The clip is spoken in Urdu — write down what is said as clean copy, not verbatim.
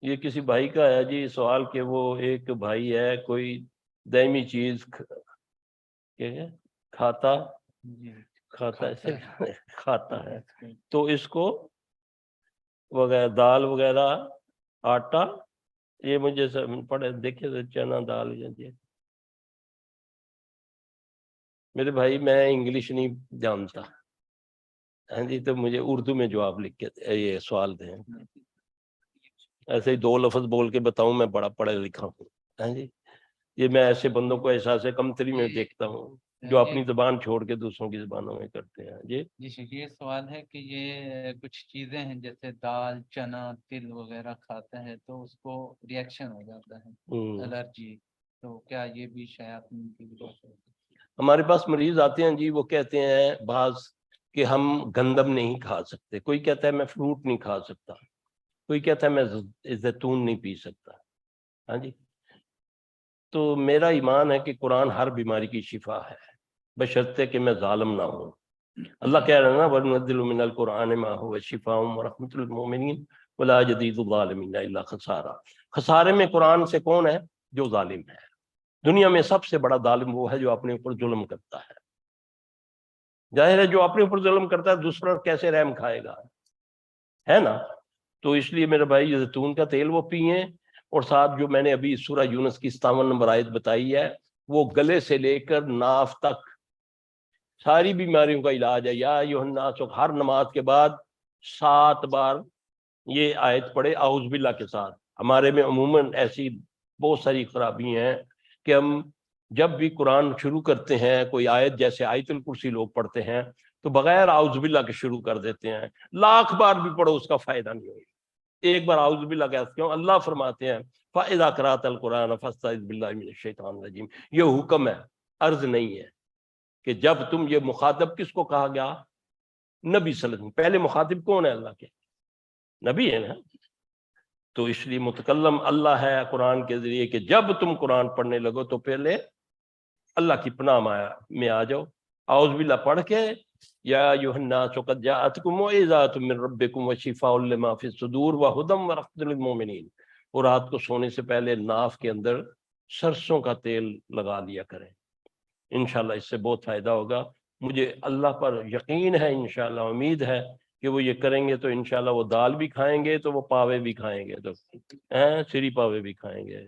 یہ کسی بھائی کا ہے جی سوال کہ وہ ایک بھائی ہے کوئی دائمی چیز کیا ہے کھاتا ایسے کھاتا ہے تو اس کو وغیرہ دال وغیرہ آٹا یہ مجھے پڑھے دیکھے چنا دال جی میرے بھائی میں انگلش نہیں جانتا ہاں جی تو مجھے اردو میں جواب لکھ کے یہ سوال دیں ایسے ہی 2 لفظ بول کے بتاؤں میں بڑا پڑھا لکھا ہوں ہاں جی یہ میں ایسے بندوں کو احساس کمتری میں دیکھتا ہوں جو اپنی زبان چھوڑ کے دوسروں کی زبانوں میں کرتے ہیں جی شیخ یہ سوال ہے کہ یہ کچھ چیزیں ہیں جیسے دال چنا تل وغیرہ کھاتا ہے تو اس کو ریئیکشن ہو جاتا ہے الرجی تو کیا یہ بھی شیاطین کی وجہ سے؟ ہمارے پاس مریض آتے ہیں جی وہ کہتے ہیں بعض کہ ہم گندم نہیں کھا سکتے کوئی کہتا ہے میں فروٹ نہیں کھا سکتا کوئی کہتا ہے میں زیتون نہیں پی سکتا ہاں جی تو میرا ایمان ہے کہ قرآن ہر بیماری کی شفا ہے بشرطے کہ میں ظالم نہ ہوں اللہ کہہ رہا ہے نا وَنُنَزِّلُ مِنَ الْقُرْآنِ مَا هُوَ شِفَاءٌ وَرَحْمَةٌ لِلْمُؤْمِنِينَ وَلَا يَزِيدُ الظَّالِمِينَ إِلَّا خَسَارًا خسارے میں قرآن سے کون ہے جو ظالم ہے دنیا میں سب سے بڑا ظالم وہ ہے جو اپنے اوپر ظلم کرتا ہے ظاہر ہے جو اپنے اوپر ظلم کرتا ہے دوسرا کیسے رحم کھائے گا ہے نا تو اس لیے میرے بھائی زیتون کا تیل وہ پئیں اور ساتھ جو میں نے ابھی سورہ یونس کی 57 نمبر آیت بتائی ہے وہ گلے سے لے کر ناف تک ساری بیماریوں کا علاج ہے یا ایھا الناس ہر نماز کے بعد 7 بار یہ آیت پڑھے اعوذ باللہ کے ساتھ ہمارے میں عموماً ایسی بہت ساری خرابی ہیں کہ ہم جب بھی قرآن شروع کرتے ہیں کوئی آیت جیسے آیت الکرسی لوگ پڑھتے ہیں تو بغیر اعوذ باللہ کے شروع کر دیتے ہیں لاکھ بار بھی پڑھو اس کا فائدہ نہیں ہوگا ایک بار اعوذ باللہ کہتے کیوں اللہ فرماتے ہیں فَإِذَا قَرَأْتَ الْقُرْآنَ فَاسْتَعِذْ بِاللَّهِ مِنَ الشَّيْطَانِ الرَّجِيمِ یہ حکم ہے عرض نہیں ہے کہ جب تم یہ مخاطب کس کو کہا گیا نبی صلی اللہ علیہ وسلم پہلے مخاطب کون ہے اللہ کے نبی ہے نا تو اس لیے متکلم اللہ ہے قرآن کے ذریعے کہ جب تم قرآن پڑھنے لگو تو پہلے اللہ کی پناہ میں آ جاؤ اعوذ باللہ پڑھ کے یا ایھا الناس قد جاءتکم موعظۃ من ربکم وشفاء لما فی الصدور وہدی ورحمۃ للمؤمنین اور رات کو سونے سے پہلے ناف کے اندر سرسوں کا تیل لگا لیا کریں انشاءاللہ اس سے بہت فائدہ ہوگا مجھے اللہ پر یقین ہے انشاءاللہ امید ہے کہ وہ یہ کریں گے تو انشاءاللہ وہ دال بھی کھائیں گے تو وہ پاوے بھی کھائیں گے تو سری پاوے بھی کھائیں گے